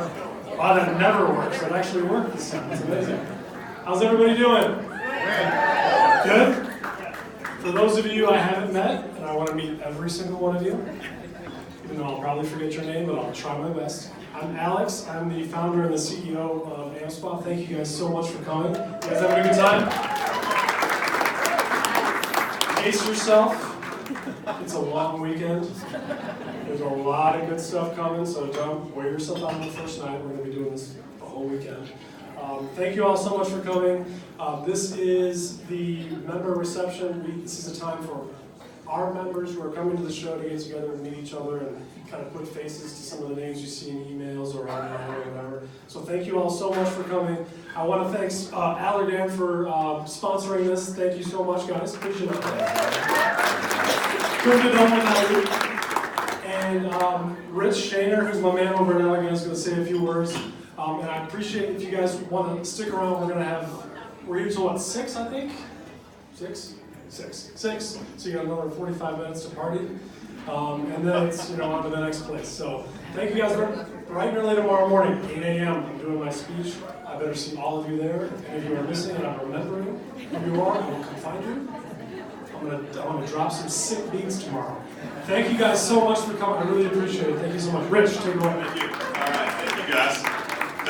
Wow, that never works. That actually worked this time. It's amazing. How's everybody doing? Good? For those of you I haven't met, and I want to meet every single one of you, even though I'll probably forget your name, but I'll try my best. I'm Alex. I'm the founder and the CEO of AmSpa. Thank you guys so much for coming. You guys having a good time? Pace yourself. It's a long weekend. There's a lot of good stuff coming, so don't wear yourself out on the first night. We're going to be doing this the whole weekend. Thank you all so much for coming. This is the member reception. This is a time for our members who are coming to the show to get together and meet each other and kind of put faces to some of the names you see in emails or online or whatever. So thank you all so much for coming. I want to thank Allergan for sponsoring this. Thank you so much, guys. Appreciate it. Couldn't have done without you. And Rich Shaner, who's my man over at Allergan, is going to say a few words. And I appreciate if you guys want to stick around. We're here till what, 6, I think? 6? 6. So you got another 45 minutes to party. And then it's, on to the next place. So thank you guys. Bright and early tomorrow morning, 8 a.m. I'm doing my speech. I better see all of you there. If any of you are missing and I'm remembering who you are, I will come find you. I'm gonna drop some sick beats tomorrow. Thank you guys so much for coming. I really appreciate it. Thank you so much. Rich, take it away. Thank you. All right, thank you guys.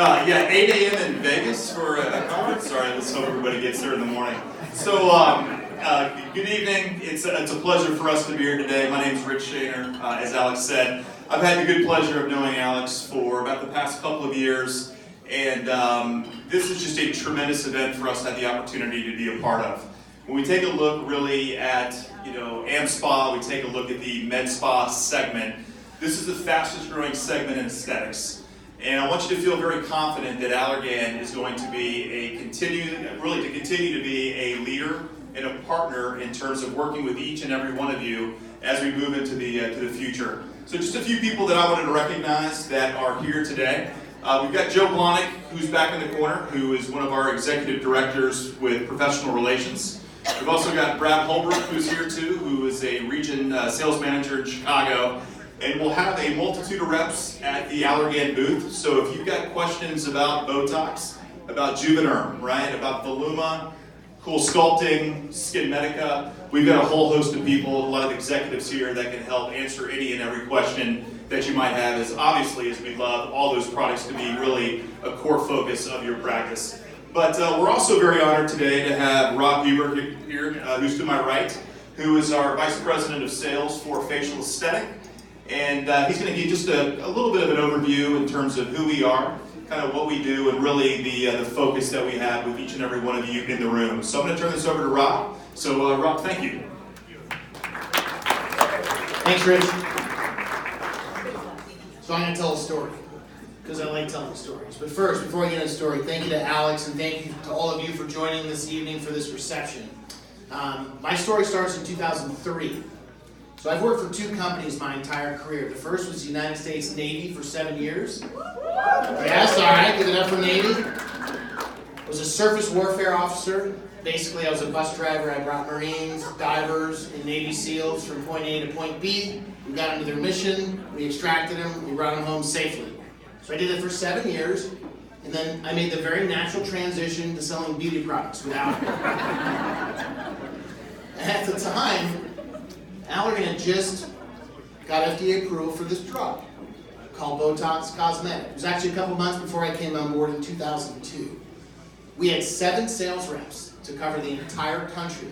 8 a.m. in Vegas for a conference. All right, let's hope everybody gets there in the morning. So, good evening. It's a pleasure for us to be here today. My name is Rich Shaner. As Alex said, I've had the good pleasure of knowing Alex for about the past couple of years, and this is just a tremendous event for us to have the opportunity to be a part of. When we take a look really at AmSpa, we take a look at the Med Spa segment. This is the fastest growing segment in aesthetics. And I want you to feel very confident that Allergan is going to be continue to be a leader and a partner in terms of working with each and every one of you as we move into the future. So just a few people that I wanted to recognize that are here today. We've got Joe Blahnik, who's back in the corner, who is one of our executive directors with professional relations. We've also got Brad Holbrook, who's here too, who is a region sales manager in Chicago. And we'll have a multitude of reps at the Allergan booth. So if you've got questions about Botox, about Juvederm, right, about Voluma, Cool Sculpting, Skin Medica, we've got a whole host of people, a lot of executives here that can help answer any and every question that you might have, as obviously as we love all those products to be really a core focus of your practice. But we're also very honored today to have Rob Huber here, who's to my right, who is our Vice President of Sales for Facial Aesthetic. And he's going to give just a little bit of an overview in terms of who we are, kind of what we do, and really the focus that we have with each and every one of you in the room. So I'm going to turn this over to Rob. So Rob, thank you. Thanks, Rich. So I'm going to tell a story, because I like telling stories. But first, before I get into the story, thank you to Alex, and thank you to all of you for joining this evening for this reception. My story starts in 2003. So I've worked for 2 companies my entire career. The first was the United States Navy for 7 years. Yes, all right, give it up for Navy. I was a surface warfare officer. Basically, I was a bus driver. I brought Marines, divers, and Navy SEALs from point A to point B. We got into their mission, we extracted them, we brought them home safely. So I did it for 7 years, and then I made the very natural transition to selling beauty products without it. At the time, Allergan had just got FDA approval for this drug called Botox Cosmetic. It was actually a couple months before I came on board in 2002. We had 7 sales reps to cover the entire country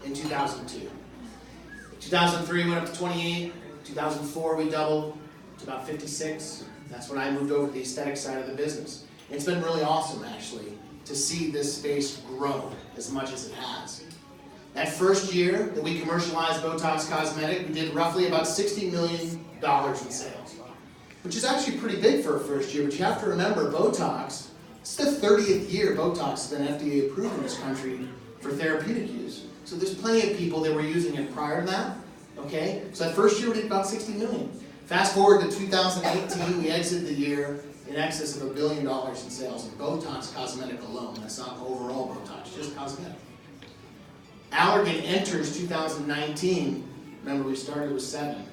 in 2002. 2003 went up to 28. 2004 we doubled to about 56. That's when I moved over to the aesthetic side of the business. It's been really awesome, actually, to see this space grow as much as it has. That first year that we commercialized Botox Cosmetic, we did roughly about $60 million in sales, which is actually pretty big for a first year, but you have to remember Botox, it's the 30th year Botox has been FDA approved in this country for therapeutic use. So there's plenty of people that were using it prior to that, okay? So that first year we did about $60 million. Fast forward to 2018, we exited the year in excess of $1 billion in sales in Botox Cosmetic alone. That's not overall Botox, just cosmetic. Allergan enters 2019, remember we started with 7.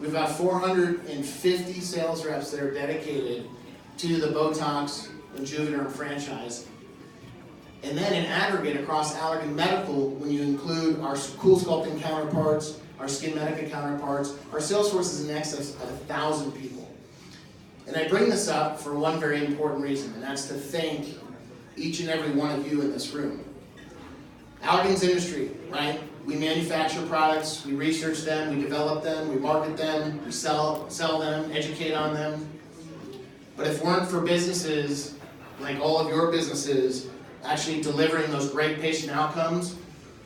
We've got 450 sales reps that are dedicated to the Botox and Juvederm franchise. And then in aggregate across Allergan Medical, when you include our Cool Sculpting counterparts, our Skin Medica counterparts, our sales force is in excess of 1,000 people. And I bring this up for one very important reason, and that's to thank each and every one of you in this room. Allergan's industry, right? We manufacture products, we research them, we develop them, we market them, we sell them, educate on them. But if it weren't for businesses, like all of your businesses, actually delivering those great patient outcomes,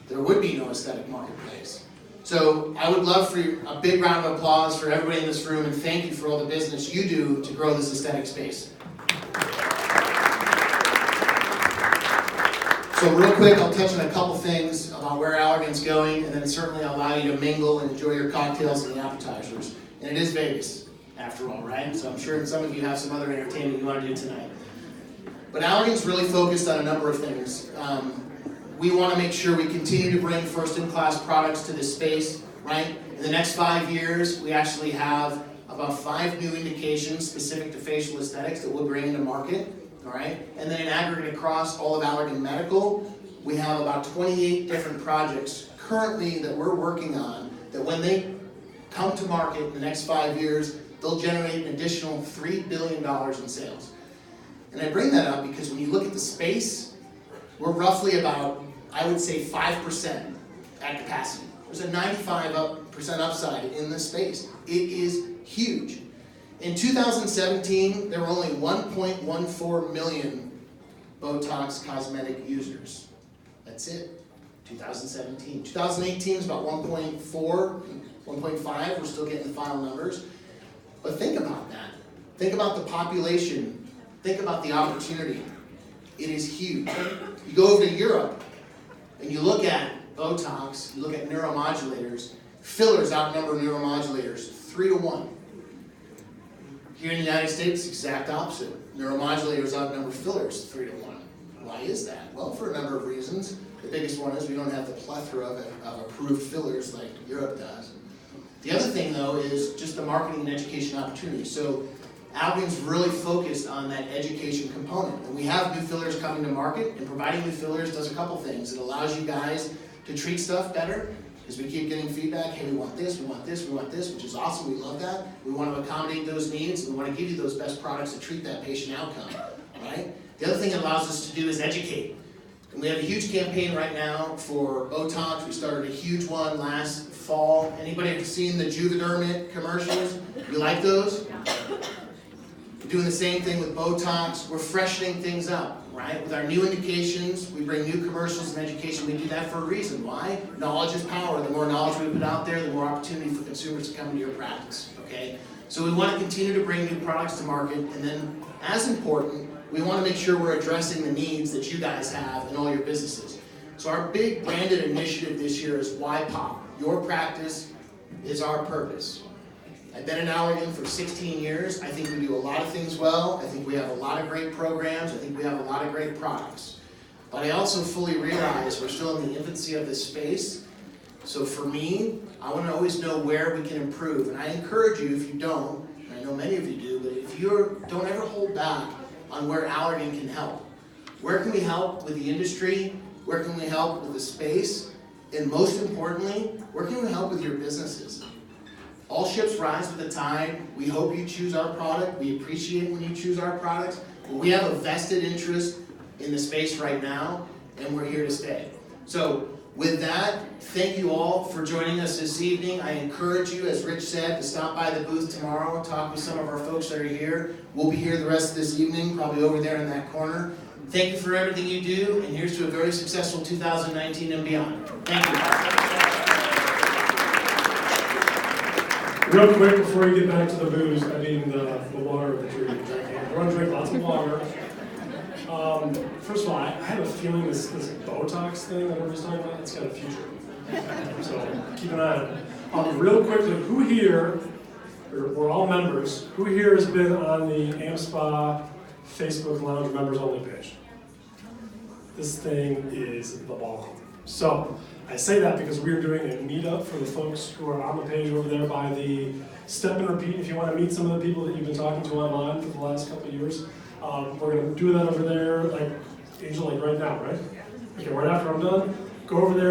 there would be no aesthetic marketplace. So I would love for a big round of applause for everybody in this room, and thank you for all the business you do to grow this aesthetic space. So real quick, I'll touch on a couple things about where Allergan's going, and then certainly I'll allow you to mingle and enjoy your cocktails and the appetizers. And it is Vegas, after all, right? So I'm sure some of you have some other entertainment you want to do tonight. But Allergan's really focused on a number of things. We want to make sure we continue to bring first-in-class products to this space, right? In the next 5 years, we actually have about 5 new indications specific to facial aesthetics that we'll bring into market, all right? And then in aggregate across all of Allergan Medical, we have about 28 different projects currently that we're working on that when they come to market in the next 5 years, they'll generate an additional $3 billion in sales. And I bring that up because when you look at the space, we're roughly about, I would say, 5% at capacity. There's a 95% upside in this space. It is huge. In 2017, there were only 1.14 million Botox cosmetic users. That's it. 2017. 2018 is about 1.4, 1.5. We're still getting the final numbers. But think about that. Think about the population. Think about the opportunity. It is huge. You go over to Europe and you look at Botox, you look at neuromodulators, fillers outnumber neuromodulators 3-to-1. Here in the United States, exact opposite. Neuromodulators outnumber fillers 3-to-1. Why is that? Well, for a number of reasons. The biggest one is we don't have the plethora of approved fillers like Europe does. The other thing, though, is just the marketing and education opportunity. So Allergan's really focused on that education component. And we have new fillers coming to market, and providing new fillers does a couple things. It allows you guys to treat stuff better, because we keep getting feedback, hey, we want this, we want this, we want this, which is awesome, we love that. We want to accommodate those needs, and we want to give you those best products to treat that patient outcome, right? The other thing it allows us to do is educate. And we have a huge campaign right now for Botox. We started a huge one last fall. Anybody have seen the Juvederm commercials? You like those? We're doing the same thing with Botox. We're freshening things up, right? With our new indications, we bring new commercials and education. We do that for a reason. Why? Knowledge is power. The more knowledge we put out there, the more opportunity for consumers to come into your practice, okay? So we want to continue to bring new products to market, and then, as important, we want to make sure we're addressing the needs that you guys have in all your businesses. So our big branded initiative this year is Why Pop? Your practice is our purpose. I've been in Allergan for 16 years. I think we do a lot of things well. I think we have a lot of great programs. I think we have a lot of great products. But I also fully realize we're still in the infancy of this space. So for me, I want to always know where we can improve. And I encourage you, if you don't, and I know many of you do, but if you don't ever hold back on where Allergan can help. Where can we help with the industry? Where can we help with the space? And most importantly, where can we help with your businesses? All ships rise with the tide. We hope you choose our product. We appreciate when you choose our products. But we have a vested interest in the space right now, and we're here to stay. So with that, thank you all for joining us this evening. I encourage you, as Rich said, to stop by the booth tomorrow, talk with some of our folks that are here. We'll be here the rest of this evening, probably over there in that corner. Thank you for everything you do, and here's to a very successful 2019 and beyond. Thank you. Real quick before you get back to the booze, the water that you're drinking. We're going to drink lots of water. First of all, I have a feeling this Botox thing that everybody's talking about, it's got a future. So keep an eye on it. Real quickly, who here, we're all members, who here has been on the AmSpa Facebook Lounge members only page? This thing is the bomb. So I say that because we're doing a meetup for the folks who are on the page over there by the Step and Repeat. If you want to meet some of the people that you've been talking to online for the last couple of years, we're going to do that over there, like Angel, like right now, right? Okay, right after I'm done, go over there.